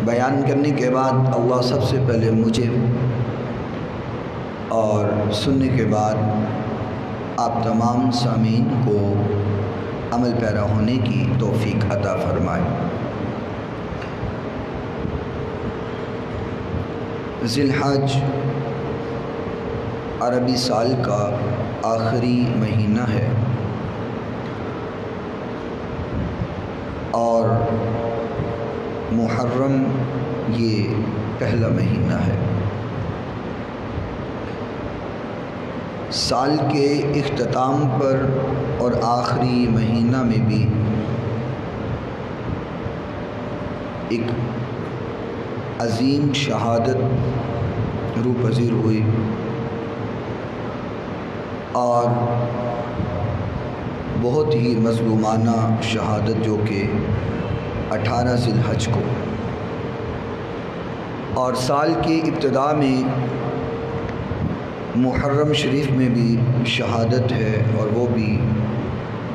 بیان کرنے کے بعد اللہ سب سے پہلے مجھے اور سننے کے بعد آپ تمام سامعین کو عمل پیرا ہونے کی توفیق عطا فرمائے۔ ذی الحج عربی سال کا آخری مہینہ ہے اور محرم یہ پہلا مہینہ ہے۔ سال کے اختتام پر اور آخری مہینہ میں بھی ایک عظیم شہادت روح پذیر ہوئی اور بہت ہی مظلومانہ شہادت جو کہ 18 ذی الحج کو، اور سال کی ابتدا میں محرم شریف میں بھی شہادت ہے اور وہ بھی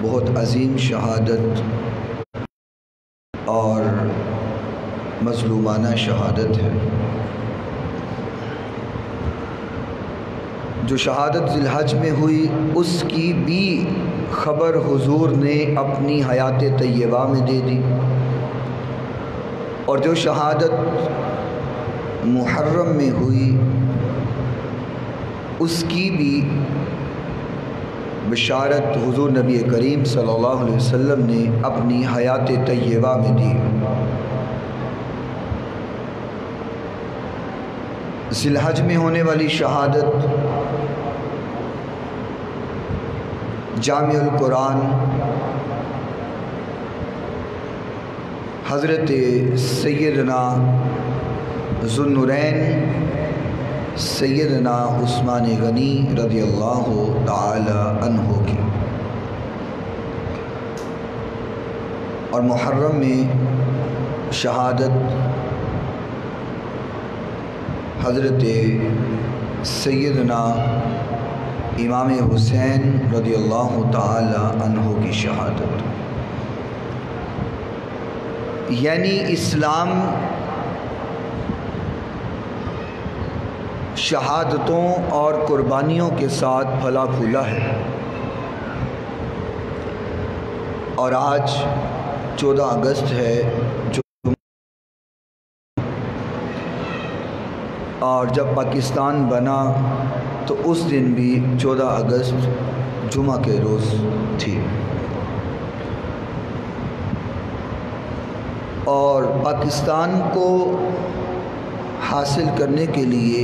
بہت عظیم شہادت اور مظلومانہ شہادت ہے۔ جو شہادت ذی الحج میں ہوئی اس کی بھی خبر حضور نے اپنی حیات طیبہ میں دے دی، اور جو شہادت محرم میں ہوئی اس کی بھی بشارت حضور نبی کریم صلی اللہ علیہ وسلم نے اپنی حیات طیبہ میں دی۔ ذی الحج میں ہونے والی شہادت جامع القرآن حضرت سیدنا ذو النورین سیدنا عثمان غنی رضی اللہ تعالی عنہ کی، اور محرم میں شہادت حضرت سیدنا امام حسین رضی اللہ تعالی عنہ کی شہادت، یعنی اسلام شہادتوں اور قربانیوں کے ساتھ پھلا پھولا ہے، اور آج 14 اگست ہے اور جب پاکستان بنا تو اس دن بھی 14 اگست جمعہ کے روز تھی، اور پاکستان کو حاصل کرنے کے لیے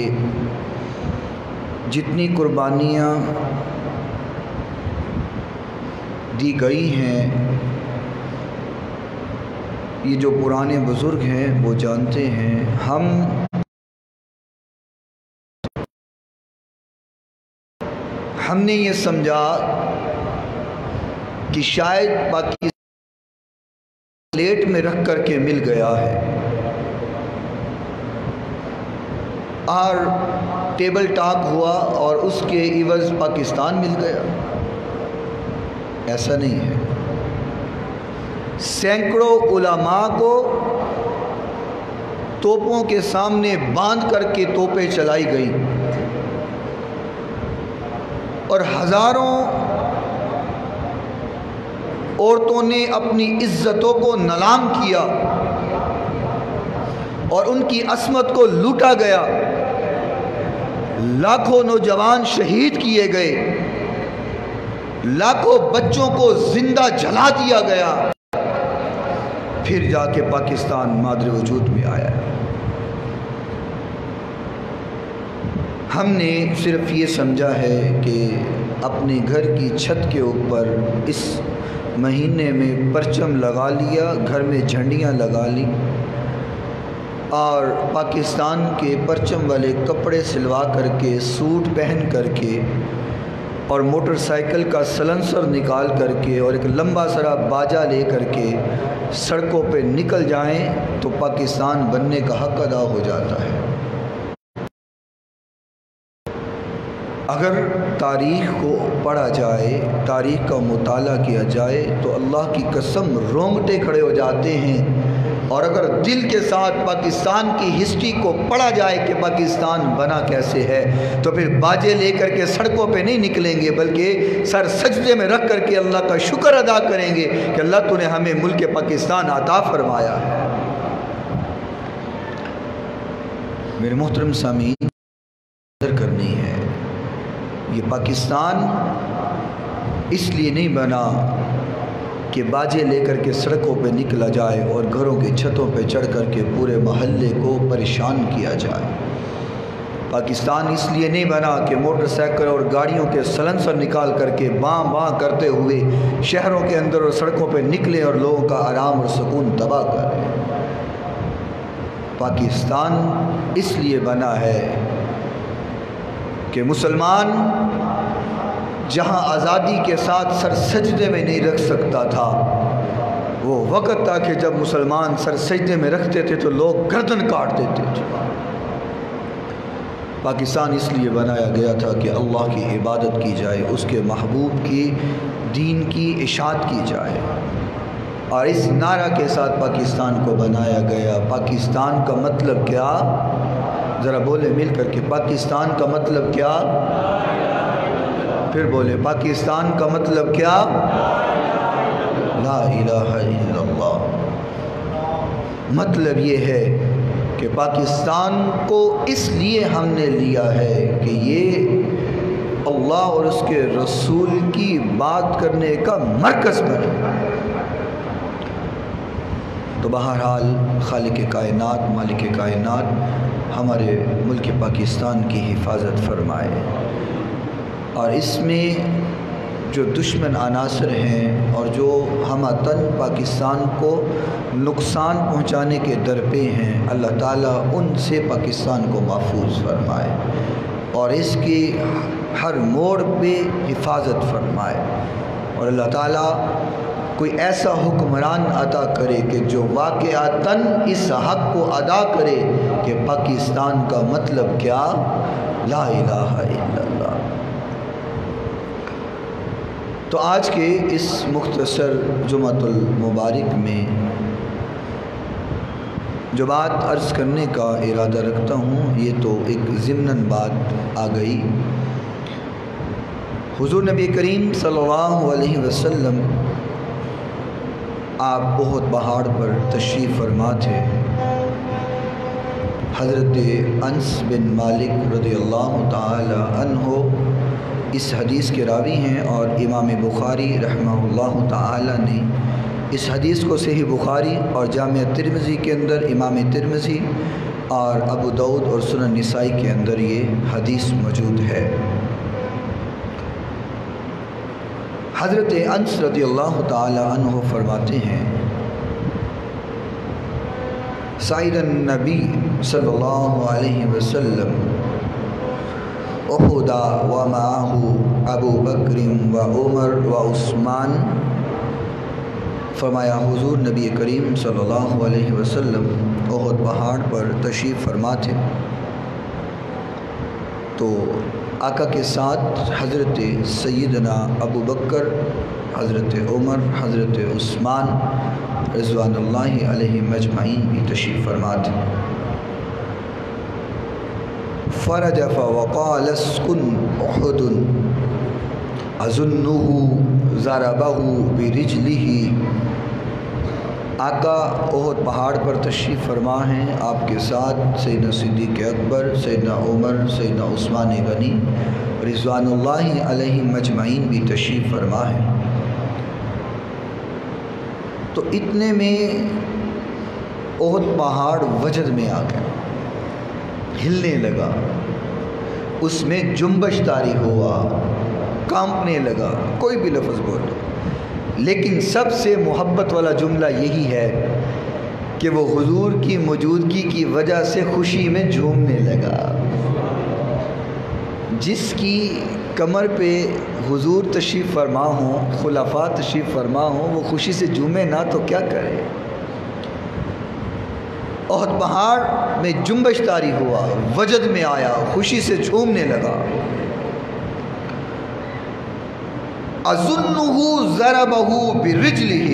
جتنی قربانیاں دی گئی ہیں یہ جو پرانے بزرگ ہیں وہ جانتے ہیں۔ ہم نے یہ سمجھا کہ شاید پاکستان پلیٹ میں رکھ کر کے مل گیا ہے اور ٹیبل ٹاک ہوا اور اس کے عوض پاکستان مل گیا، ایسا نہیں ہے۔ سینکڑوں علماء کو توپوں کے سامنے باندھ کر کے توپیں چلائی گئی اور ہزاروں عورتوں نے اپنی عزتوں کو نیلام کیا اور ان کی عصمت کو لوٹا گیا، لاکھوں نوجوان شہید کیے گئے، لاکھوں بچوں کو زندہ جلا دیا گیا، پھر جا کے پاکستان مادر وجود میں آیا۔ ہم نے صرف یہ سمجھا ہے کہ اپنے گھر کی چھت کے اوپر اس مہینے میں پرچم لگا لیا، گھر میں جھنڈیاں لگا لی اور پاکستان کے پرچم والے کپڑے سلوا کر کے، سوٹ پہن کر کے اور موٹر سائیکل کا سلنسر نکال کر کے اور ایک لمبا سرا باجا لے کر کے سڑکوں پہ نکل جائیں تو پاکستان بننے کا حق ادا ہو جاتا ہے۔ اگر تاریخ کو پڑھا جائے، تاریخ کا مطالعہ کیا جائے تو اللہ کی قسم رونگٹے کھڑے ہو جاتے ہیں اور اگر دل کے ساتھ پاکستان کی ہسٹری کو پڑھا جائے کہ پاکستان بنا کیسے ہے تو پھر باجے لے کر کے سڑکوں پہ نہیں نکلیں گے، بلکہ سر سجدے میں رکھ کر کے اللہ کا شکر ادا کریں گے کہ اللہ تو نے ہمیں ملک پاکستان عطا فرمایا ہے۔ میرے محترم سامعین، قدر کرنی ہے، یہ پاکستان اس لیے نہیں بنا کہ باجے لے کر کے سڑکوں پہ نکلا جائے اور گھروں کی چھتوں پہ چڑھ کر کے پورے محلے کو پریشان کیا جائے۔ پاکستان اس لیے نہیں بنا کہ موٹر سائیکل اور گاڑیوں کے سلنسر نکال کر کے باں باں کرتے ہوئے شہروں کے اندر اور سڑکوں پہ نکلے اور لوگوں کا آرام اور سکون تباہ کرے۔ پاکستان اس لیے بنا ہے کہ مسلمان جہاں آزادی کے ساتھ سر سجدے میں نہیں رکھ سکتا تھا، وہ وقت تھا کہ جب مسلمان سر سجدے میں رکھتے تھے تو لوگ گردن کاٹ دیتے تھے۔ پاکستان اس لیے بنایا گیا تھا کہ اللہ کی عبادت کی جائے، اس کے محبوب کی دین کی اشاعت کی جائے، اور اس نعرہ کے ساتھ پاکستان کو بنایا گیا۔ پاکستان کا مطلب کیا؟ ذرا بولے مل کر کے، پاکستان کا مطلب کیا؟ پھر بولے، پاکستان کا مطلب کیا؟ لا الہ الا اللہ۔ مطلب یہ ہے کہ پاکستان کو اس لیے ہم نے لیا ہے کہ یہ اللہ اور اس کے رسول کی بات کرنے کا مرکز بنے۔ تو بہرحال خالق کائنات، مالک کائنات ہمارے ملک پاکستان کی حفاظت فرمائے، اور اس میں جو دشمن عناصر ہیں اور جو ہمتاً پاکستان کو نقصان پہنچانے کے درپے ہیں، اللہ تعالیٰ ان سے پاکستان کو محفوظ فرمائے اور اس کی ہر موڑ پہ حفاظت فرمائے، اور اللہ تعالیٰ کوئی ایسا حکمران عطا کرے کہ جو واقعتاً اس حق کو ادا کرے کہ پاکستان کا مطلب کیا؟ لا الہ الا اللہ۔ تو آج کے اس مختصر جمعۃ المبارک میں جو بات عرض کرنے کا ارادہ رکھتا ہوں، یہ تو ایک ضمناً بات آ گئی۔ حضور نبی کریم صلی اللہ علیہ وسلم آپ احد پہاڑ پر تشریف فرما تھے۔ حضرت انس بن مالک رضی اللہ تعالی عنہ اس حدیث کے راوی ہیں، اور امام بخاری رحمہ اللہ تعالی نے اس حدیث کو صحیح بخاری اور جامع ترمذی کے اندر، امام ترمذی اور ابو داؤد اور سنن نسائی کے اندر یہ حدیث موجود ہے۔ حضرت انس رضی اللہ تعالی عنہ فرماتے ہیں، صعد النبی صلی اللہ علیہ وسلم احد ومعه ابو بکر و عمر و عثمان۔ فرمایا حضور نبی کریم صلی اللہ علیہ وسلم احد پہاڑ پر تشریف فرما تھے، تو آقا کے ساتھ حضرت سیدنا ابو بکر، حضرت عمر، حضرت عثمان رضوان اللہ علیہ مجمعین بھی تشریف فرما تھے۔ فرجف وقال اسکن احد اظنه ضربه برجله۔ آقا احد پہاڑ پر تشریف فرما ہیں، آپ کے ساتھ سیدنا صدیق اکبر، سیدنا عمر، سیدنا عثمان غنی رضوان اللہ علیہ مجمعین بھی تشریف فرما ہیں۔ تو اتنے میں احد پہاڑ وجد میں آ گیا، ہلنے لگا، اس میں جنبش طاری ہوا، کانپنے لگا، کوئی بھی لفظ بولو، لیکن سب سے محبت والا جملہ یہی ہے کہ وہ حضور کی موجودگی کی وجہ سے خوشی میں جھومنے لگا۔ جس کی کمر پہ حضور تشریف فرما ہوں، خلفاء تشریف فرما ہوں، وہ خوشی سے جھومے نہ تو کیا کرے؟ احد پہاڑ میں جنبش طاری ہوا، وجد میں آیا، خوشی سے جھومنے لگا۔ اظنه ضربه برجله،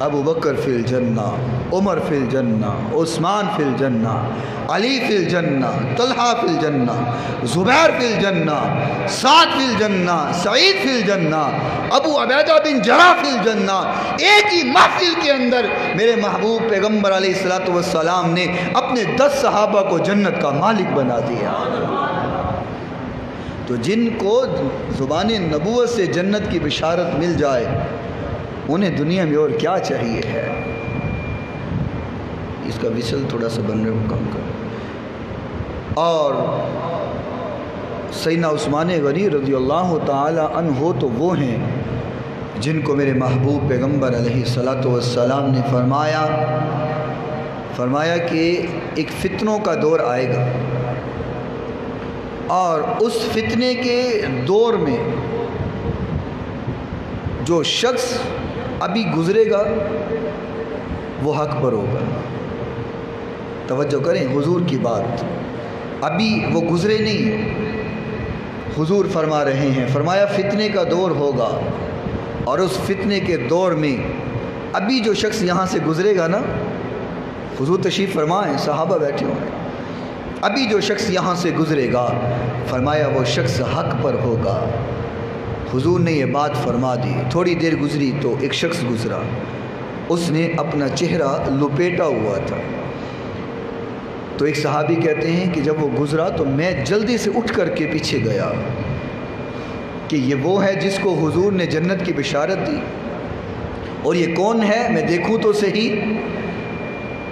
ابو بکر فی الجنہ، عمر فی الجنہ، عثمان فی الجنہ، علی فی الجنہ، طلحہ فی الجنہ، زبیر فی الجنہ، سعد فی الجنہ، سعید فی الجنہ، ابو عبیدہ بن جراح فی الجنہ۔ ایک ہی محفل کے اندر میرے محبوب پیغمبر علیہ السلام نے اپنے 10 صحابہ کو جنت کا مالک بنا دیا۔ تو جن کو زبان نبوت سے جنت کی بشارت مل جائے انہیں دنیا میں اور کیا چاہیے ہے۔ اس کا وصل تھوڑا سا بن رہے کم کر۔ اور سیدنا عثمان غنی رضی اللہ تعالی عنہ تو وہ ہیں جن کو میرے محبوب پیغمبر علیہ السلام نے فرمایا کہ ایک فتنوں کا دور آئے گا، اور اس فتنے کے دور میں جو شخص ابھی گزرے گا وہ حق پر ہوگا۔ توجہ کریں حضور کی بات، ابھی وہ گزرے نہیں، حضور فرما رہے ہیں، فرمایا فتنے کا دور ہوگا، اور اس فتنے کے دور میں ابھی جو شخص یہاں سے گزرے گا نا، حضور تشریف فرمائیں، صحابہ بیٹھے ہوئے ہیں، ابھی جو شخص یہاں سے گزرے گا فرمایا وہ شخص حق پر ہوگا۔ حضور نے یہ بات فرما دی، تھوڑی دیر گزری تو ایک شخص گزرا، اس نے اپنا چہرہ لپیٹا ہوا تھا۔ تو ایک صحابی کہتے ہیں کہ جب وہ گزرا تو میں جلدی سے اٹھ کر کے پیچھے گیا کہ یہ وہ ہے جس کو حضور نے جنت کی بشارت دی، اور یہ کون ہے میں دیکھوں تو صحیح۔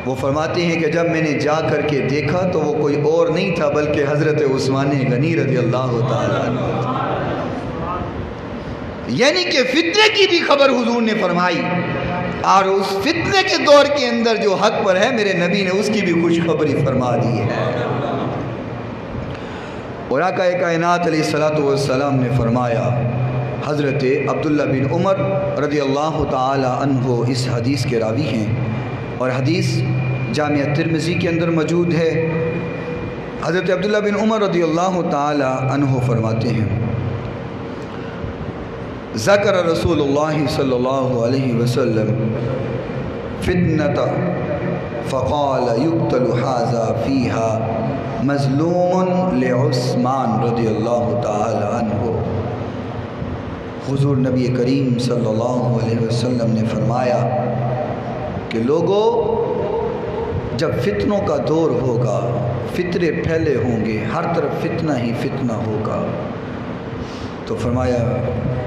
وہ فرماتے ہیں کہ جب میں نے جا کر کے دیکھا تو وہ کوئی اور نہیں تھا بلکہ حضرت عثمان غنی رضی اللہ تعالیٰ عنہ تھا۔ یعنی کہ فتنے کی بھی خبر حضور نے فرمائی، اور اس فتنے کے دور کے اندر جو حق پر ہے میرے نبی نے اس کی بھی خوشخبری فرما دی ہے۔ اور آقا کائنات علیہ السلام نے فرمایا، حضرت عبداللہ بن عمر رضی اللہ تعالی عنہ اس حدیث کے راوی ہیں، اور حدیث جامعہ ترمذی کے اندر موجود ہے۔ حضرت عبداللہ بن عمر رضی اللہ تعالی عنہ فرماتے ہیں، ذکر رسول اللہ صلی اللہ علیہ وسلم فتنة فقال يقتل هذا فيها مظلوم لعثمان رضی اللہ تعالی عنہ۔ حضور نبی کریم صلی اللہ علیہ وسلم نے فرمایا کہ لوگوں، جب فتنوں کا دور ہوگا، فتنے پھیلے ہوں گے، ہر طرف فتنہ ہی فتنہ ہوگا، تو فرمایا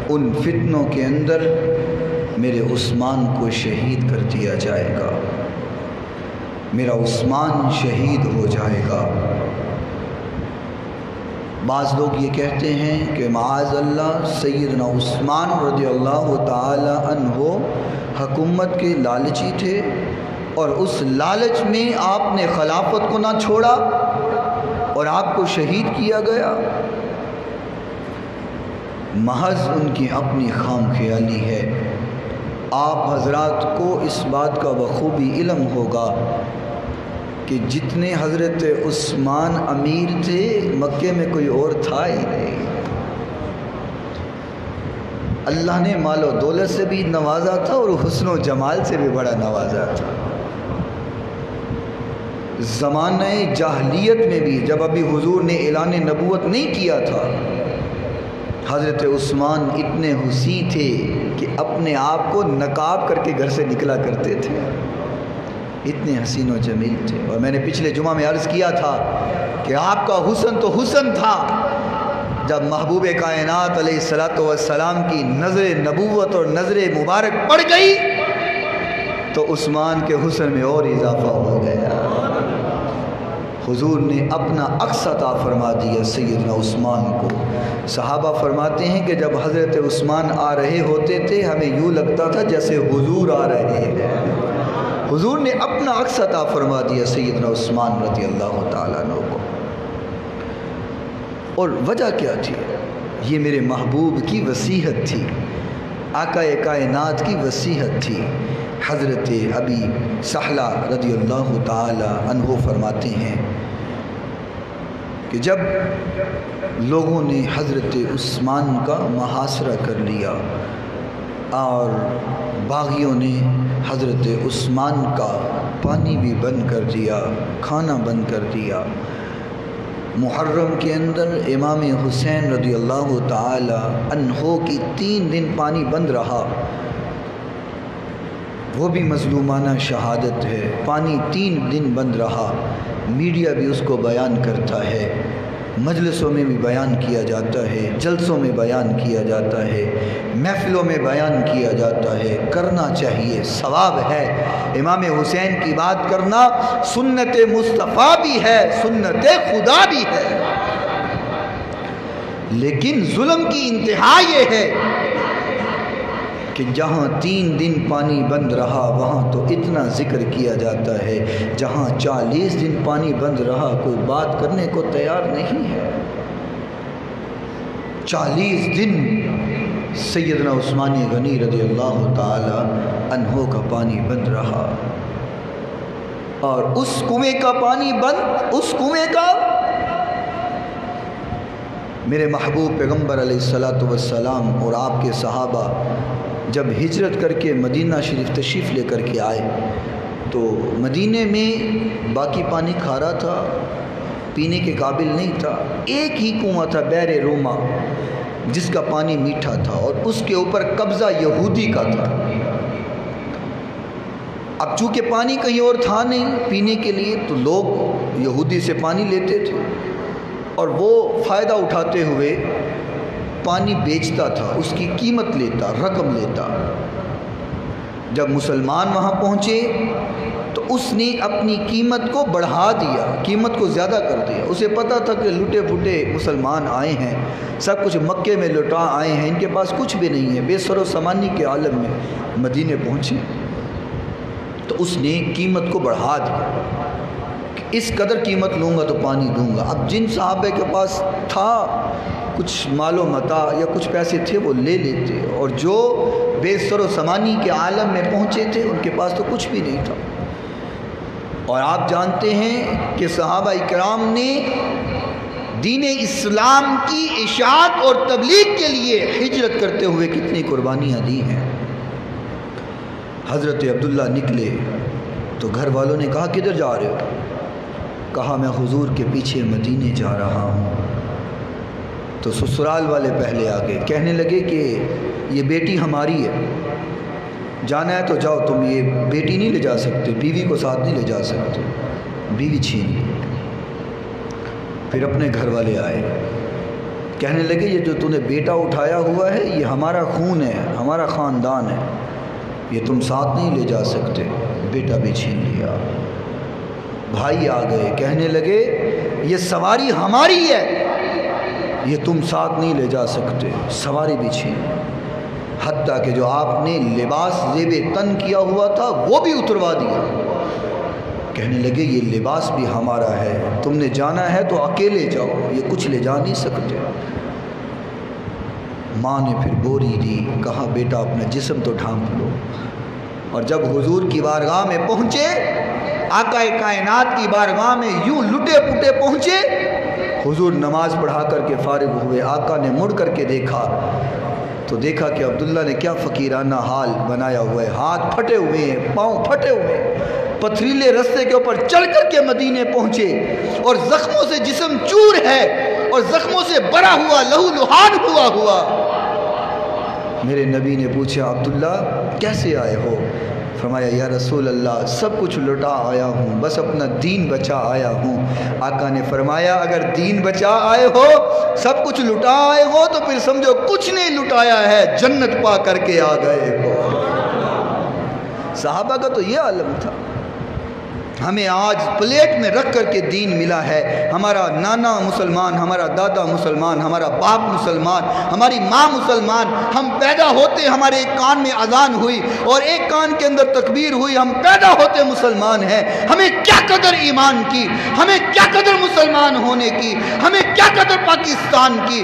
ان فتنوں کے اندر میرے عثمان کو شہید کر دیا جائے گا، میرا عثمان شہید ہو جائے گا۔ بعض لوگ یہ کہتے ہیں کہ معاذ اللہ سیدنا عثمان رضی اللہ تعالی عنہ حکومت کے لالچی تھے، اور اس لالچ میں آپ نے خلافت کو نہ چھوڑا اور آپ کو شہید کیا گیا۔ محض ان کی اپنی خام خیالی ہے۔ آپ حضرات کو اس بات کا بخوبی علم ہوگا کہ جتنے حضرت عثمان امیر تھے مکے میں کوئی اور تھا ہی نہیں۔ اللہ نے مال و دولت سے بھی نوازا تھا اور حسن و جمال سے بھی بڑا نوازا تھا۔ زمانہ جاہلیت میں بھی جب ابھی حضور نے اعلان نبوت نہیں کیا تھا، حضرت عثمان اتنے حسین تھے کہ اپنے آپ کو نقاب کر کے گھر سے نکلا کرتے تھے، اتنے حسین و جمیل تھے۔ اور میں نے پچھلے جمعہ میں عرض کیا تھا کہ آپ کا حسن تو حسن تھا، جب محبوب کائنات علیہ السلام کی نظر نبوت اور نظر مبارک پڑ گئی تو عثمان کے حسن میں اور اضافہ ہو گیا۔ حضور نے اپنا عکس عطا فرما دیا سیدنا عثمان کو۔ صحابہ فرماتے ہیں کہ جب حضرت عثمان آ رہے ہوتے تھے ہمیں یوں لگتا تھا جیسے حضور آ رہے ہیں۔ حضور نے اپنا عکس عطا فرما دیا سیدنا عثمان رضی اللہ تعالیٰ عنہ کو۔ اور وجہ کیا تھی؟ یہ میرے محبوب کی وصیت تھی، آقا کائنات کی وصیت تھی۔ حضرت ابی سہلہ رضی اللہ تعالی عنہ فرماتے ہیں کہ جب لوگوں نے حضرت عثمان کا محاصرہ کر لیا اور باغیوں نے حضرت عثمان کا پانی بھی بند کر دیا، کھانا بند کر دیا۔ محرم کے اندر امام حسین رضی اللہ تعالی عنہ کی 3 دن پانی بند رہا، وہ بھی مظلومانہ شہادت ہے۔ پانی 3 دن بند رہا، میڈیا بھی اس کو بیان کرتا ہے، مجلسوں میں بھی بیان کیا جاتا ہے، جلسوں میں بیان کیا جاتا ہے، محفلوں میں بیان کیا جاتا ہے۔ کرنا چاہیے، ثواب ہے۔ امام حسین کی بات کرنا سنت مصطفیٰ بھی ہے، سنت خدا بھی ہے۔ لیکن ظلم کی انتہا یہ ہے کہ جہاں 3 دن پانی بند رہا وہاں تو اتنا ذکر کیا جاتا ہے، جہاں 40 دن پانی بند رہا کوئی بات کرنے کو تیار نہیں ہے۔ 40 دن سیدنا عثمان غنی رضی اللہ تعالی عنہ کا پانی بند رہا، اور اس کنویں کا پانی بند، اس کنویں کا میرے محبوب پیغمبر علیہ الصلوۃ والسلام اور آپ کے صحابہ جب ہجرت کر کے مدینہ شریف تشریف لے کر کے آئے تو مدینے میں باقی پانی کھارا تھا، پینے کے قابل نہیں تھا۔ ایک ہی کنواں تھا بئر روما جس کا پانی میٹھا تھا، اور اس کے اوپر قبضہ یہودی کا تھا۔ اب چونکہ پانی کہیں اور تھا نہیں پینے کے لیے تو لوگ یہودی سے پانی لیتے تھے، اور وہ فائدہ اٹھاتے ہوئے پانی بیچتا تھا، اس کی قیمت لیتا، رقم لیتا۔ جب مسلمان وہاں پہنچے تو اس نے اپنی قیمت کو بڑھا دیا، قیمت کو زیادہ کر دیا۔ اسے پتہ تھا کہ لٹے پھٹے مسلمان آئے ہیں، سب کچھ مکے میں لٹا آئے ہیں، ان کے پاس کچھ بھی نہیں ہے، بے سر و سامانی کے عالم میں مدینے پہنچے، تو اس نے قیمت کو بڑھا دیا کہ اس قدر قیمت لوں گا تو پانی دوں گا۔ اب جن صحابہ کے پاس تھا کچھ مال و متاع یا کچھ پیسے تھے وہ لے لیتے، اور جو بے سر و سامانی کے عالم میں پہنچے تھے ان کے پاس تو کچھ بھی نہیں تھا۔ اور آپ جانتے ہیں کہ صحابہ اکرام نے دین اسلام کی اشاعت اور تبلیغ کے لیے ہجرت کرتے ہوئے کتنی قربانیاں دی ہیں۔ حضرت عبداللہ نکلے تو گھر والوں نے کہا کدھر جا رہے ہو؟ کہا میں حضور کے پیچھے مدینے جا رہا ہوں۔ تو سسرال والے پہلے آگے کہنے لگے کہ یہ بیٹی ہماری ہے، جانا ہے تو جاؤ، تم یہ بیٹی نہیں لے جا سکتے، بیوی کو ساتھ نہیں لے جا سکتے، بیوی چھین لی۔ پھر اپنے گھر والے آئے، کہنے لگے یہ جو تم نے بیٹا اٹھایا ہوا ہے یہ ہمارا خون ہے، ہمارا خاندان ہے، یہ تم ساتھ نہیں لے جا سکتے، بیٹا بھی چھین لیا۔ بھائی آ گئے، کہنے لگے یہ سواری ہماری ہے، یہ تم ساتھ نہیں لے جا سکتے، سواری بھی چھین۔ حتیٰ کہ جو آپ نے لباس زیب تن کیا ہوا تھا وہ بھی اتروا دیا۔ کہنے لگے یہ لباس بھی ہمارا ہے، تم نے جانا ہے تو اکیلے جاؤ، یہ کچھ لے جا نہیں سکتے۔ ماں نے پھر بوری دی، کہا بیٹا اپنا جسم تو ڈھانپ لو۔ اور جب حضور کی بارگاہ میں پہنچے، آقا کائنات کی بارگاہ میں یوں لٹے پٹے پہنچے، حضور نماز پڑھا کر کے فارغ ہوئے، آقا نے مڑ کر کے دیکھا تو دیکھا کہ عبداللہ نے کیا فقیرانہ حال بنایا ہوا ہے، ہاتھ پھٹے ہوئے ہیں، پاؤں پھٹے ہوئے ہیں، پتھریلے رستے کے اوپر چل کر کے مدینے پہنچے، اور زخموں سے جسم چور ہے، اور زخموں سے بھرا ہوا، لہو لہان ہوا۔ میرے نبی نے پوچھا عبداللہ کیسے آئے ہو؟ فرمایا یا رسول اللہ سب کچھ لٹا آیا ہوں، بس اپنا دین بچا آیا ہوں۔ آقا نے فرمایا اگر دین بچا آئے ہو، سب کچھ لٹا آئے ہو تو پھر سمجھو کچھ نہیں لٹایا ہے، جنت پا کر کے آ گئے ہو۔ صحابہ کا تو یہ عالم تھا۔ ہمیں آج پلیٹ میں رکھ کر کے دین ملا ہے، ہمارا نانا مسلمان، ہمارا دادا مسلمان، ہمارا باپ مسلمان، ہماری ماں مسلمان، ہم پیدا ہوتے ہمارے ایک کان میں اذان ہوئی اور ایک کان کے اندر تکبیر ہوئی، ہم پیدا ہوتے مسلمان ہیں۔ ہمیں کیا قدر ایمان کی، ہمیں کیا قدر مسلمان ہونے کی، ہمیں کیا قدر پاکستان کی۔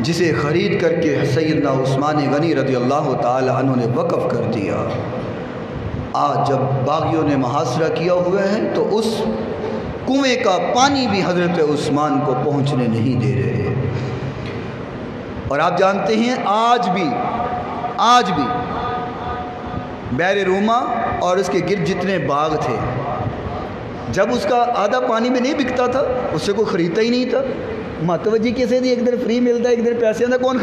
جسے خرید کر کے سیدنا عثمان غنی رضی اللہ تعالی عنہ نے وقف کر دیا۔ آج جب باغیوں نے محاصرہ کیا ہوا ہے تو اس کنویں کا پانی بھی حضرت عثمان کو پہنچنے نہیں دے رہے۔ اور آپ جانتے ہیں آج بھی بحر روما اور اس کے گرد جتنے باغ تھے، جب اس کا آدھا پانی میں نہیں بکتا تھا اس سے کوئی خریدتا ہی نہیں تھا۔ متوجہ کیسے دی، ایک دن فری ملتا ہے ایک دن پیسے آتا، کون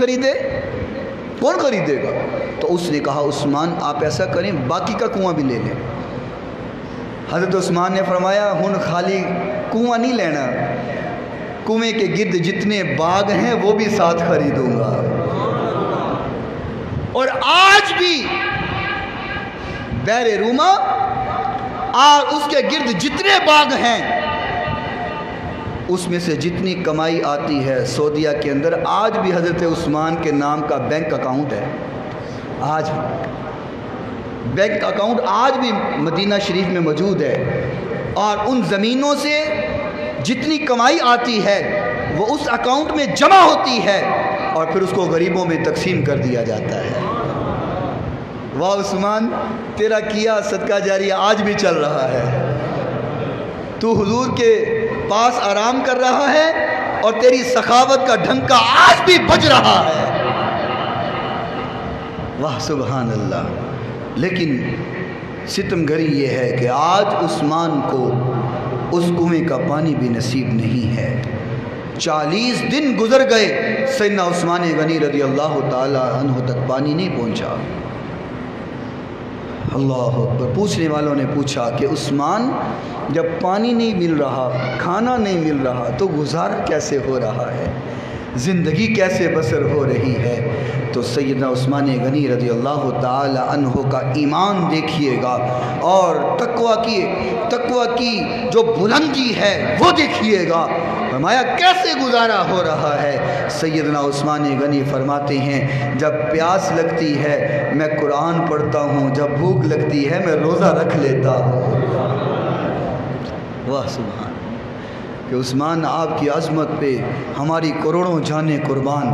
خریدے گا؟ تو اس نے کہا عثمان آپ ایسا کریں باقی کا کنواں بھی لے لیں۔ حضرت عثمان نے فرمایا ہن خالی کنواں نہیں لینا، کنویں کے گرد جتنے باغ ہیں وہ بھی ساتھ خریدوں گا۔ اور آج بھی بحر روما اور اس کے گرد جتنے باغ ہیں اس میں سے جتنی کمائی آتی ہے سعودیہ کے اندر آج بھی حضرت عثمان کے نام کا بینک اکاؤنٹ ہے۔ آج بینک اکاؤنٹ آج بھی مدینہ شریف میں موجود ہے، اور ان زمینوں سے جتنی کمائی آتی ہے وہ اس اکاؤنٹ میں جمع ہوتی ہے اور پھر اس کو غریبوں میں تقسیم کر دیا جاتا ہے۔ واہ عثمان، تیرا کیا صدقہ جاریہ آج بھی چل رہا ہے، تو حضور کے پاس آرام کر رہا ہے اور تیری سخاوت کا ڈھنکا آج بھی بج رہا ہے۔ واہ سبحان اللہ۔ لیکن ستم گری یہ ہے کہ آج عثمان کو اس کنویں کا پانی بھی نصیب نہیں ہے۔ 40 دن گزر گئے، سیدنا عثمان غنی رضی اللہ تعالی عنہ تک پانی نہیں پہنچا۔ اللہ اکبر۔ پوچھنے والوں نے پوچھا کہ عثمان جب پانی نہیں مل رہا، کھانا نہیں مل رہا تو گزارا کیسے ہو رہا ہے، زندگی کیسے بسر ہو رہی ہے؟ تو سیدنا عثمان غنی رضی اللہ تعالی عنہ کا ایمان دیکھیے گا اور تقوی کی جو بلندی ہے وہ دیکھیے گا۔ فرمایا کیسے گزارا ہو رہا ہے؟ سیدنا عثمان غنی فرماتے ہیں جب پیاس لگتی ہے میں قرآن پڑھتا ہوں، جب بھوک لگتی ہے میں روزہ رکھ لیتا ہوں۔ واہ سبحان کہ عثمان آپ کی عظمت پہ ہماری کروڑوں جانیں قربان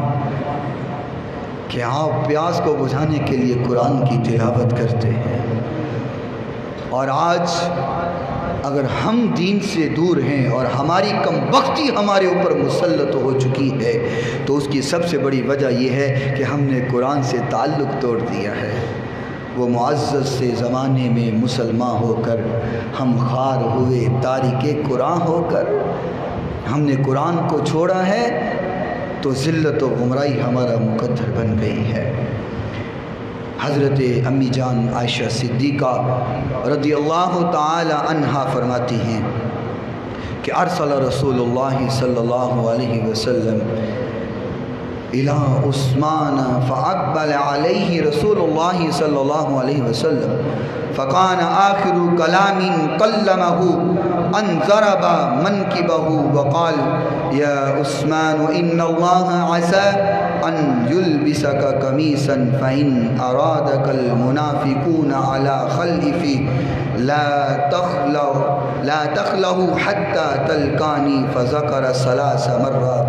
کہ آپ پیاس کو بجھانے کے لیے قرآن کی تلاوت کرتے ہیں۔ اور آج اگر ہم دین سے دور ہیں اور ہماری کم بختی ہمارے اوپر مسلط ہو چکی ہے تو اس کی سب سے بڑی وجہ یہ ہے کہ ہم نے قرآن سے تعلق توڑ دیا ہے۔ وہ معزز سے زمانے میں مسلمان ہو کر ہم خوار ہوئے تارک قرآن ہو کر ہم نے قرآن کو چھوڑا ہے تو ذلت و گمراہی ہمارا مقدر بن گئی ہے۔ حضرت امی جان عائشہ صدیقہ رضی اللہ تعالی عنہا فرماتی ہیں کہ ارسل رسول اللہ صلی اللہ علیہ وسلم الى عثمان فاقبل علیہ رسول اللہ صلی اللہ علیہ وسلم فکان آخر کلام کلمہ ان ضرب منکبہ وقال یا عثمان ان اللہ عسى ان يلبسك قميصا فإن أرادك المنافقون على خلف لا تخله حتى تلقاني فذكر 3 مرات۔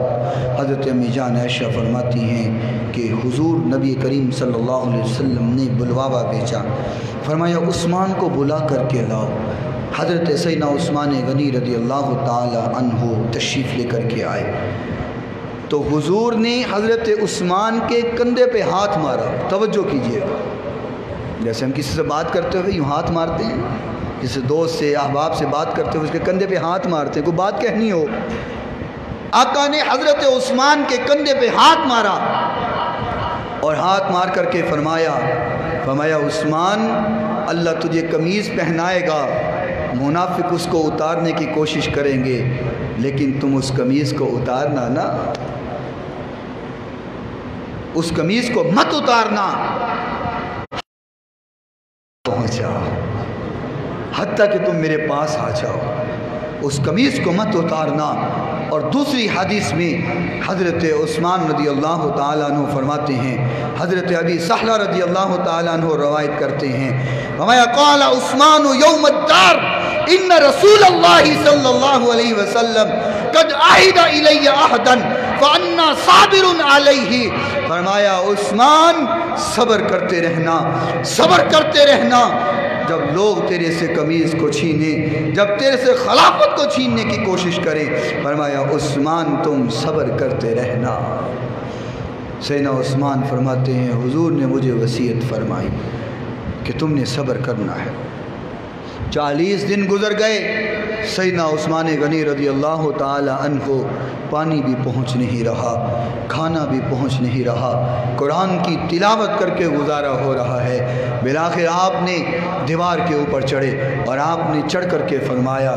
حضرت امی جان عائشہ فرماتی ہیں کہ حضور نبی کریم صلی اللہ علیہ وسلم نے بلواوا بھیجا، فرمایا عثمان کو بلا کر کے لاؤ۔ حضرت سیدنا عثمان غنی رضی اللہ تعالی عنہ تشریف لے کر کے آئے تو حضور نے حضرت عثمان کے کندھے پہ ہاتھ مارا۔ توجہ کیجئے گا، جیسے ہم کسی سے بات کرتے ہوئے یوں ہاتھ مارتے ہیں، کسی دوست سے احباب سے بات کرتے ہوئے اس کے کندھے پہ ہاتھ مارتے ہیں، کوئی بات کہنی ہو، آقا نے حضرت عثمان کے کندھے پہ ہاتھ مارا اور ہاتھ مار کر کے فرمایا عثمان اللہ تجھے قمیض پہنائے گا، منافق اس کو اتارنے کی کوشش کریں گے لیکن تم اس قمیض کو اتارنا نا، اس قمیض کو مت اتارنا، پہنچ جاؤ حتیٰ کہ تم میرے پاس آ جاؤ، اس قمیض کو مت اتارنا۔ اور دوسری حدیث میں حضرت عثمان رضی اللہ تعالیٰ عنہ فرماتے ہیں، حضرت ابی سہلہ رضی اللہ تعالیٰ عنہ روایت کرتے ہیں، فرمایا قال عثمان یوم الدار ان رسول اللہ صلی اللہ علیہ وسلم قد عہد الی عہدا فانا صابر علیہ. فرمایا عثمان صبر کرتے رہنا، صبر کرتے رہنا. جب لوگ تیرے سے قمیض کو چھینے، جب تیرے سے خلافت کو چھیننے کی کوشش کریں، فرمایا عثمان تم صبر کرتے رہنا. سیدنا عثمان فرماتے ہیں حضور نے مجھے وصیت فرمائی کہ تم نے صبر کرنا ہے. 40 دن گزر گئے. سیدنا عثمان غنی رضی اللہ تعالی عنہ پانی بھی پہنچ نہیں رہا، کھانا بھی پہنچ نہیں رہا، قرآن کی تلاوت کر کے گزارا ہو رہا ہے. بالآخر آپ نے دیوار کے اوپر چڑھے اور آپ نے چڑھ کر کے فرمایا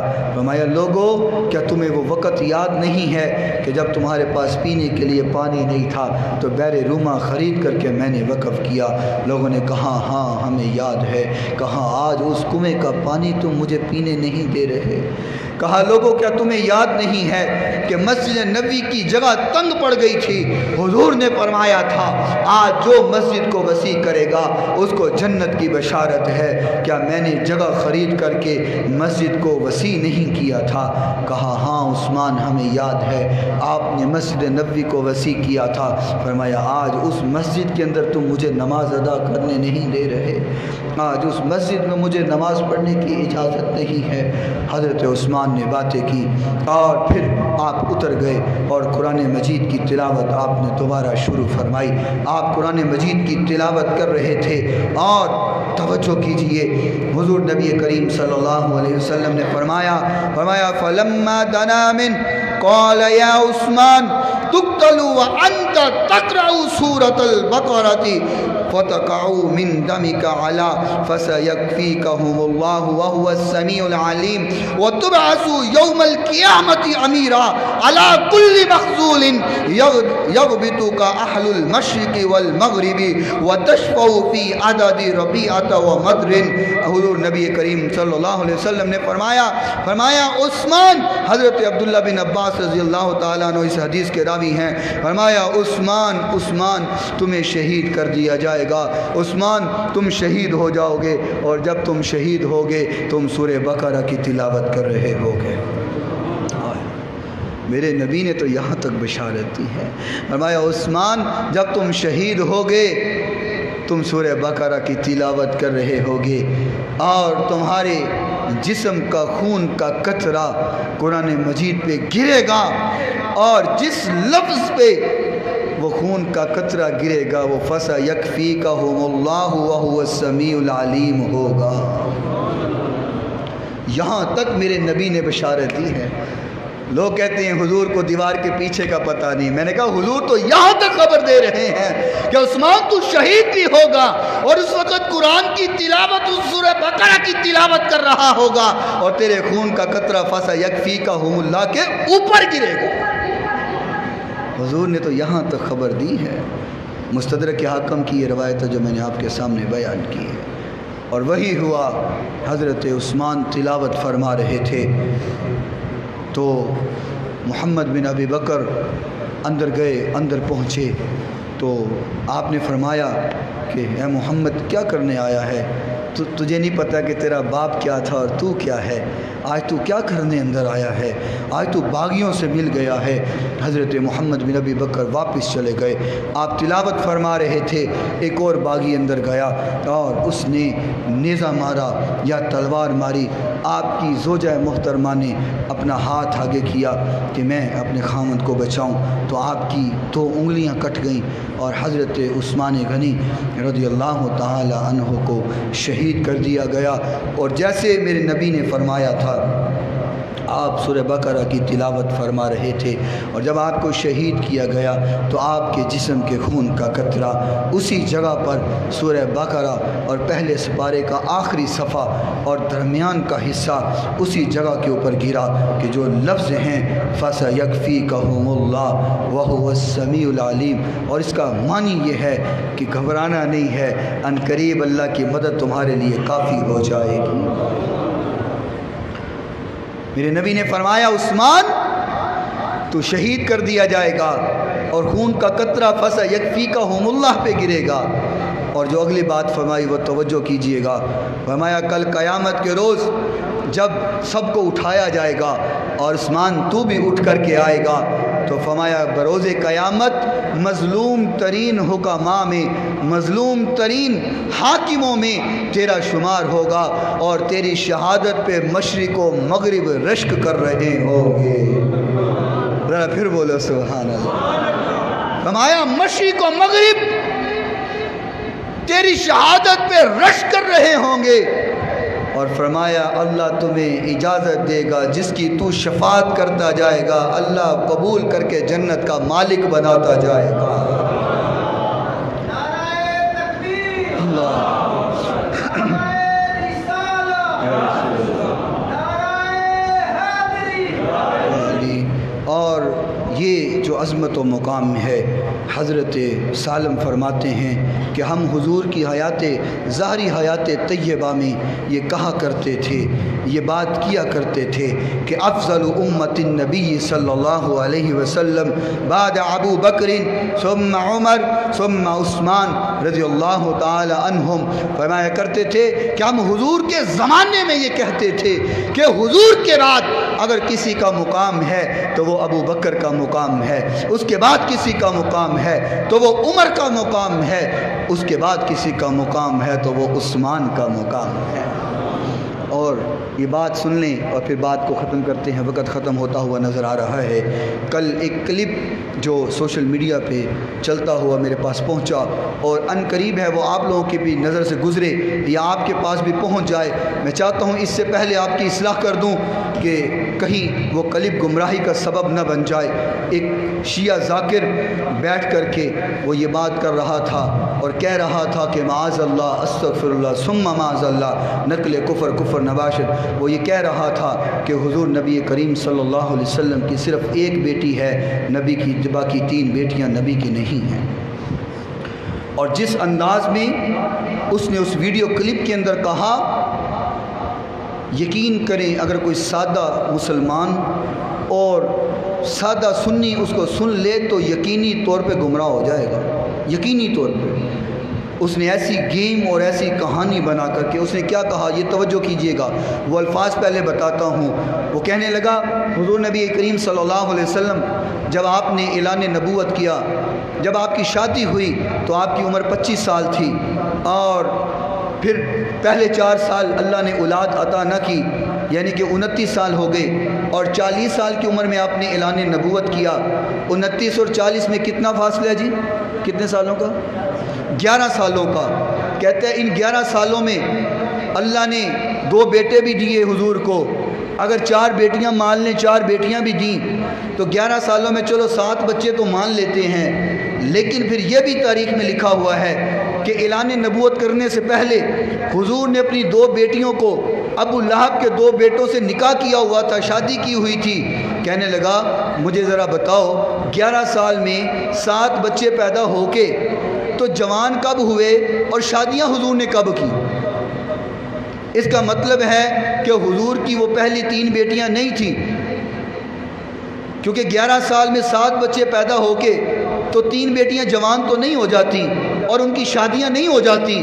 لوگو کیا تمہیں وہ وقت یاد نہیں ہے کہ جب تمہارے پاس پینے کے لیے پانی نہیں تھا تو بیر روما خرید کر کے میں نے وقف کیا. لوگوں نے کہا ہاں ہمیں یاد ہے. کہا آج اس کنویں کا پانی تم مجھے پینے نہیں دے رہے. کہا لوگوں کیا تمہیں یاد نہیں ہے کہ مسجد نبوی کی جگہ تنگ پڑ گئی تھی، حضور نے فرمایا تھا آج جو مسجد کو وسیع کرے گا اس کو جنت کی بشارت ہے. کیا میں نے جگہ خرید کر کے مسجد کو وسیع نہیں کیا تھا؟ کہا ہاں عثمان ہمیں یاد ہے آپ نے مسجد نبوی کو وسیع کیا تھا. فرمایا آج اس مسجد کے اندر تم مجھے نماز ادا کرنے نہیں دے رہے، آج اس مسجد میں مجھے نماز پڑھنے کی اجازت نہیں ہے. حضرت عثمان نے باتیں کی اور پھر آپ اتر گئے اور قرآن مجید کی تلاوت آپ نے دوبارہ شروع فرمائی. آپ قرآن مجید کی تلاوت کر رہے تھے اور توجہ کیجئے حضور نبی کریم صلی اللہ علیہ وسلم نے فرمایا فلما دنا من قال یا عثمان تقتل وانت تقرأ سورة البقرة فتقعوا من دمك على فسيكفيكهم الله وهو السميع العليم وتبعث يوم القيامة أميرا على كل مخذول يغبطك أهل المشرق والمغرب وتشفع في عدد ربيعة ومدر. حضور نبی کریم صلی اللہ علیہ وسلم نے فرمایا عثمان، حضرت عبداللہ بن عباس رضی اللہ تعالیٰ عنہ اس حدیث کے راوی ہیں، فرمایا عثمان تمہیں شہید کر دیا جائے گا. عثمان تم شہید ہو جاؤ گے اور جب تم شہید ہوگے تم سورہ بقرہ کی تلاوت کر رہے ہوگے. میرے نبی نے تو یہاں تک بشارت دی ہے. فرمایا عثمان جب تم شہید ہوگے تم سورہ بقرہ کی تلاوت کر رہے ہوگے اور تمہارے جسم کا خون کا قطرہ قرآن مجید پہ گرے گا اور جس لفظ پہ وہ خون کا قطرہ گرے گا وہ فَسَيَكْفِيكَهُمُ اللَّهُ وَهُوَ السَّمِيعُ الْعَلِيمُ ہوگا. یہاں تک میرے نبی نے بشارت دی ہے. لوگ کہتے ہیں حضور کو دیوار کے پیچھے کا پتہ نہیں. میں نے کہا حضور تو یہاں تک خبر دے رہے ہیں کہ عثمان تو شہید بھی ہوگا اور اس وقت قرآن کی تلاوت اس سورہ بقرہ کی تلاوت کر رہا ہوگا اور تیرے خون کا قطرہ فَسَيَكْفِيكَهُمُ اللَّهُ کے اوپر گرے گا. حضور نے تو یہاں تک خبر دی ہے. مستدرک حاکم کی یہ روایت ہے جو میں نے آپ کے سامنے بیان کی ہے اور وہی ہوا. حضرت عثمان تلاوت فرما رہے تھے تو محمد بن ابی بکر اندر گئے، اندر پہنچے تو آپ نے فرمایا کہ اے محمد کیا کرنے آیا ہے؟ تجھے نہیں پتہ کہ تیرا باپ کیا تھا اور تو کیا ہے؟ آج تو کیا کرنے اندر آیا ہے؟ آج تو باغیوں سے مل گیا ہے. حضرت محمد بن ابی بکر واپس چلے گئے. آپ تلاوت فرما رہے تھے، ایک اور باغی اندر گیا اور اس نے نیزہ مارا یا تلوار ماری. آپ کی زوجہ محترمہ نے اپنا ہاتھ آگے کیا کہ میں اپنے خامند کو بچاؤں تو آپ کی 2 انگلیاں کٹ گئیں اور حضرت عثمان غنی رضی اللہ تعالی عنہ کو شہید کر دیا گیا. اور جیسے میرے نبی نے فرمایا تھا آپ سورہ بقرہ کی تلاوت فرما رہے تھے اور جب آپ کو شہید کیا گیا تو آپ کے جسم کے خون کا قطرہ اسی جگہ پر سورہ بقرہ اور پہلے سپارے کا آخری صفحہ اور درمیان کا حصہ اسی جگہ کے اوپر گرا کہ جو لفظ ہیں فَسَيَكْفِيكَهُمُ اللَّهُ وَهُوَ السَّمِيعُ الْعَلِيمُ. اور اس کا معنی یہ ہے کہ گھبرانا نہیں ہے، ان قریب اللہ کی مدد تمہارے لیے کافی ہو جائے گی. میرے نبی نے فرمایا عثمان تو شہید کر دیا جائے گا اور خون کا قطرہ فَسَيَكْفِيكَهُمُ اللَّهُ پہ گرے گا. اور جو اگلی بات فرمائی وہ توجہ کیجئے گا. فرمایا کل قیامت کے روز جب سب کو اٹھایا جائے گا اور عثمان تو بھی اٹھ کر کے آئے گا تو فرمایا بروز قیامت مظلوم ترین حکماء میں، مظلوم ترین حاکموں میں تیرا شمار ہوگا اور تیری شہادت پہ مشرق و مغرب رشک کر رہے ہوں گے۔ ذرا پھر بولو سبحان اللہ۔ فرمایا مشرق و مغرب تیری شہادت پہ رشک کر رہے ہوں گے، اور فرمایا اللہ تمہیں اجازت دے گا جس کی تو شفاعت کرتا جائے گا اللہ قبول کر کے جنت کا مالک بناتا جائے گا۔ اور یہ جو عظمت و مقام ہے، حضرت سالم فرماتے ہیں کہ ہم حضور کی حیات ظاہری حیات طیبہ میں یہ کہا کرتے تھے، یہ بات کیا کرتے تھے کہ افضل امت النبی صلی اللہ علیہ وسلم بعد ابو بکر ثم عمر ثم عثمان رضی اللہ تعالی عنہم، فرمایا کرتے تھے کہ ہم حضور کے زمانے میں یہ کہتے تھے کہ حضور کے بعد اگر کسی کا مقام ہے تو وہ ابو بکر کا مقام ہے، اس کے بعد کسی کا مقام ہے تو وہ عمر کا مقام ہے، اس کے بعد کسی کا مقام ہے تو وہ عثمان کا مقام ہے۔ اور یہ بات سن لیں اور پھر بات کو ختم کرتے ہیں، وقت ختم ہوتا ہوا نظر آ رہا ہے۔ کل ایک کلپ جو سوشل میڈیا پہ چلتا ہوا میرے پاس پہنچا اور ان قریب ہے وہ آپ لوگوں کی بھی نظر سے گزرے یا آپ کے پاس بھی پہنچ جائے، میں چاہتا ہوں اس سے پہلے آپ کی اصلاح کر دوں کہ کہیں وہ کلپ گمراہی کا سبب نہ بن جائے۔ ایک شیعہ ذاکر بیٹھ کر کے وہ یہ بات کر رہا تھا اور کہہ رہا تھا کہ معاذ اللہ استغفر اللہ ثم معاذ اللہ نقل کفر کفر نباشد، وہ یہ کہہ رہا تھا کہ حضور نبی کریم صلی اللہ علیہ وسلم کی صرف ایک بیٹی ہے نبی کی، باقی 3 بیٹیاں نبی کی نہیں ہیں۔ اور جس انداز میں اس نے اس ویڈیو کلپ کے اندر کہا، یقین کریں اگر کوئی سادہ مسلمان اور سادہ سنی اس کو سن لے تو یقینی طور پہ گمراہ ہو جائے گا، یقینی طور پہ۔ اس نے ایسی گیم اور ایسی کہانی بنا کر کے اس نے کیا کہا، یہ توجہ کیجئے گا، وہ الفاظ پہلے بتاتا ہوں۔ وہ کہنے لگا حضور نبی کریم صلی اللہ علیہ وسلم جب آپ نے اعلان نبوت کیا، جب آپ کی شادی ہوئی تو آپ کی عمر 25 سال تھی، اور پھر پہلے 4 سال اللہ نے اولاد عطا نہ کی، یعنی کہ 29 سال ہو گئے، اور 40 سال کی عمر میں آپ نے اعلان نبوت کیا۔ 29 اور 40 میں کتنا فاصلہ ہے جی؟ کتنے سالوں کا؟ 11 سالوں کا۔ کہتے ہیں ان 11 سالوں میں اللہ نے 2 بیٹے بھی دیے حضور کو، اگر 4 بیٹیاں مان لیں، 4 بیٹیاں بھی دیں تو 11 سالوں میں چلو 7 بچے تو مان لیتے ہیں، لیکن پھر یہ بھی تاریخ میں لکھا ہوا ہے کہ اعلان نبوت کرنے سے پہلے حضور نے اپنی 2 بیٹیوں کو ابو لہب کے 2 بیٹوں سے نکاح کیا ہوا تھا، شادی کی ہوئی تھی۔ کہنے لگا مجھے ذرا بتاؤ 11 سال میں 7 بچے پیدا ہو کے تو جوان کب ہوئے اور شادیاں حضور نے کب کی؟ اس کا مطلب ہے کہ حضور کی وہ پہلی 3 بیٹیاں نہیں تھیں، کیونکہ 11 سال میں 7 بچے پیدا ہو کے تو 3 بیٹیاں جوان تو نہیں ہو جاتی اور ان کی شادیاں نہیں ہو جاتی۔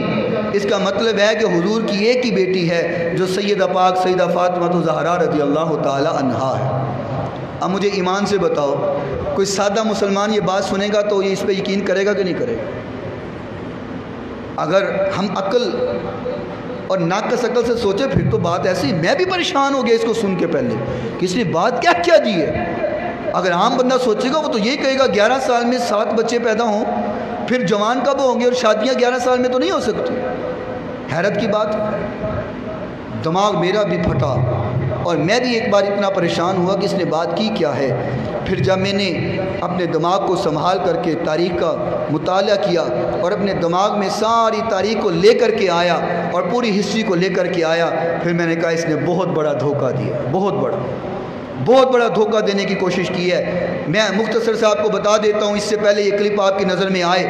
اس کا مطلب ہے کہ حضور کی ایک ہی بیٹی ہے جو سیدہ پاک سیدہ فاطمہ زہرا رضی اللہ تعالی عنہا ہے۔ اب مجھے ایمان سے بتاؤ کوئی سادہ مسلمان یہ بات سنے گا تو یہ اس پہ یقین کرے گا کہ نہیں کرے گا؟ اگر ہم عقل اور ناقص عقل سے سوچے پھر تو بات ایسی، میں بھی پریشان ہو گیا اس کو سن کے پہلے کہ اس نے بات کیا کیا دی ہے۔ اگر عام بندہ سوچے گا وہ تو یہی کہے گا 11 سال میں 7 بچے پیدا ہوں، پھر جوان کب ہوں گے اور شادیاں 11 سال میں تو نہیں ہو سکتی۔ حیرت کی بات، دماغ میرا بھی پھٹا اور میں بھی ایک بار اتنا پریشان ہوا کہ اس نے بات کی کیا ہے۔ پھر جب میں نے اپنے دماغ کو سنبھال کر کے تاریخ کا مطالعہ کیا اور اپنے دماغ میں ساری تاریخ کو لے کر کے آیا اور پوری ہسٹری کو لے کر کے آیا، پھر میں نے کہا اس نے بہت بڑا دھوکہ دیا، بہت بڑا دھوکہ دینے کی کوشش کی ہے۔ میں مختصر سے آپ کو بتا دیتا ہوں، اس سے پہلے یہ کلپ آپ کی نظر میں آئے۔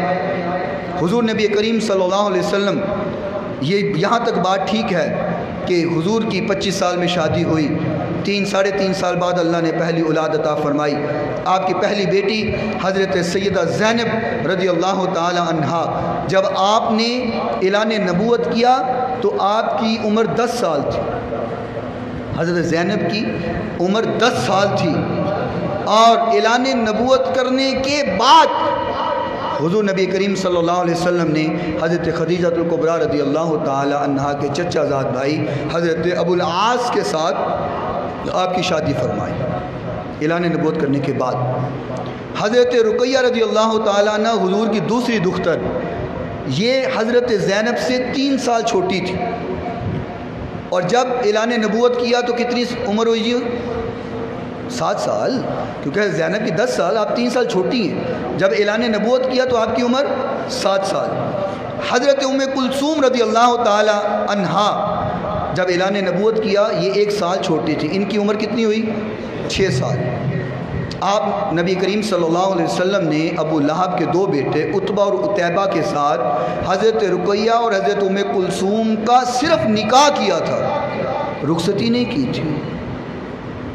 حضور نبی کریم صلی اللہ علیہ وسلم، یہ یہاں تک بات ٹھیک ہے کہ حضور کی 25 سال میں شادی ہوئی، 3-3.5 سال بعد اللہ نے پہلی اولاد عطا فرمائی۔ آپ کی پہلی بیٹی حضرت سیدہ زینب رضی اللہ تعالی عنہا، جب آپ نے اعلان نبوت کیا تو آپ کی عمر 10 سال تھی۔ حضرت زینب کی عمر 10 سال تھی اور اعلان نبوت کرنے کے بعد حضور نبی کریم صلی اللہ علیہ وسلم نے حضرت خدیجہ الکبریٰ رضی اللہ تعالی عنہا کے چچا زاد بھائی حضرت ابو العاص کے ساتھ آپ کی شادی فرمائی اعلان نبوت کرنے کے بعد۔ حضرت رقیہ رضی اللہ تعالی عنہ حضور کی دوسری دختر، یہ حضرت زینب سے 3 سال چھوٹی تھی، اور جب اعلان نبوت کیا تو کتنی عمر ہوئی جی؟ 7 سال، کیونکہ زینب کی 10 سال، آپ 3 سال چھوٹی ہیں۔ جب اعلان نبوت کیا تو آپ کی عمر 7 سال۔ حضرت ام کلثوم رضی اللہ تعالی عنہا جب اعلان نبوت کیا یہ 1 سال چھوٹی تھی، ان کی عمر کتنی ہوئی؟ 6 سال۔ آپ نبی کریم صلی اللہ علیہ وسلم نے ابو لہب کے 2 بیٹے عتبہ اور عتیبہ کے ساتھ حضرت رقیہ اور حضرت ام کلثوم کا صرف نکاح کیا تھا، رخصتی نہیں کی تھی،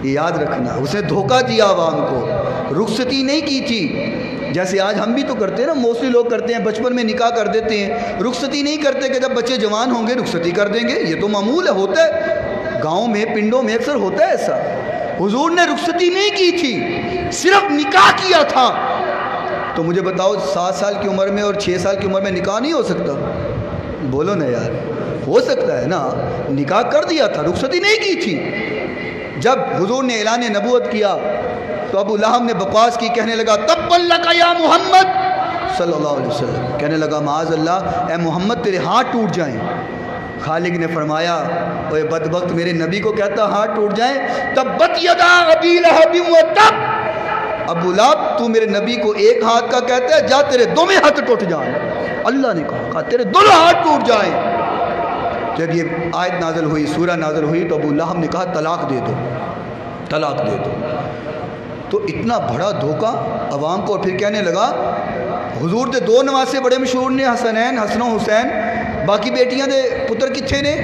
یہ یاد رکھنا۔ اس نے دھوکہ دیا عوام کو، رخصتی نہیں کی تھی، جیسے آج ہم بھی تو کرتے ہیں نا، موسٹلی لوگ کرتے ہیں، بچپن میں نکاح کر دیتے ہیں، رخصتی نہیں کرتے کہ جب بچے جوان ہوں گے رخصتی کر دیں گے، یہ تو معمول ہے، ہوتا ہے گاؤں میں، پنڈوں میں اکثر ہوتا ہے ایسا۔ حضور نے رخصتی نہیں کی تھی، صرف نکاح کیا تھا۔ تو مجھے بتاؤ 7 سال کی عمر میں اور 6 سال کی عمر میں نکاح نہیں ہو سکتا؟ بولو نا یار، ہو سکتا ہے نا، نکاح کر دیا تھا، رخصتی نہیں کی تھی۔ جب حضور نے اعلان نبوت کیا تو ابو لہب نے بکواس کی، کہنے لگا تبا لک یا محمد صلی اللہ علیہ وسلم، کہنے لگا معاذ اللہ اے محمد تیرے ہاتھ ٹوٹ جائیں۔ خالق نے فرمایا اوے بدبخت، میرے نبی کو کہتا ہاتھ ٹوٹ جائیں؟ تبت یدا ابی لہب وتب، ابو لہب تو میرے نبی کو ایک ہاتھ کا کہتا ہے، جا تیرے دونوں ہاتھ ٹوٹ جائیں۔ اللہ نے کہا تیرے دونوں ہاتھ ٹوٹ جائیں۔ جب یہ آیت نازل ہوئی، سورہ نازل ہوئی، تو ابو لہب نے کہا طلاق دے دو، طلاق دے دو۔ تو اتنا بڑا دھوکہ عوام کو، اور پھر کہنے لگا حضور دے 2 نواسے بڑے مشہور نے، حسنین، حسن و حسین، باقی بیٹیاں دے پتر کتھے نے؟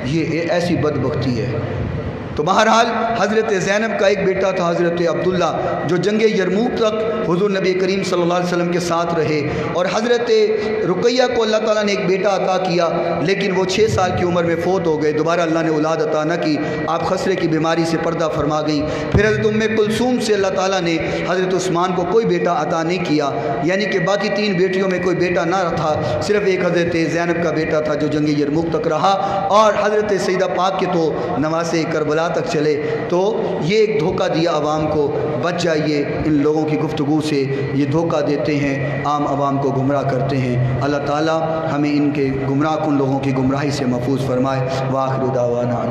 یہ ایسی بدبختی ہے۔ تو بہرحال حضرت زینب کا ایک بیٹا تھا حضرت عبداللہ، جو جنگ یرموک تک حضور نبی کریم صلی اللہ علیہ وسلم کے ساتھ رہے، اور حضرت رقیہ کو اللہ تعالیٰ نے ایک بیٹا عطا کیا، لیکن وہ 6 سال کی عمر میں فوت ہو گئے، دوبارہ اللہ نے اولاد عطا نہ کی، آپ خسرے کی بیماری سے پردہ فرما گئیں۔ پھر حضرت ام کلثوم سے اللہ تعالیٰ نے حضرت عثمان کو کوئی بیٹا عطا نہیں کیا، یعنی کہ باقی 3 بیٹیوں میں کوئی بیٹا نہ تھا، صرف ایک حضرت زینب کا بیٹا تھا جو جنگ یرموک تک رہا، اور حضرت سیدہ پاک کے تو نواسے کربلا تک چلے۔ تو یہ ایک دھوکہ دیا عوام کو، بچ جائیے ان لوگوں کی گفتگو سے، یہ دھوکہ دیتے ہیں، عام عوام کو گمراہ کرتے ہیں۔ اللہ تعالیٰ ہمیں ان کے گمراہ کن لوگوں کی گمراہی سے محفوظ فرمائے۔ وآخر دعوانا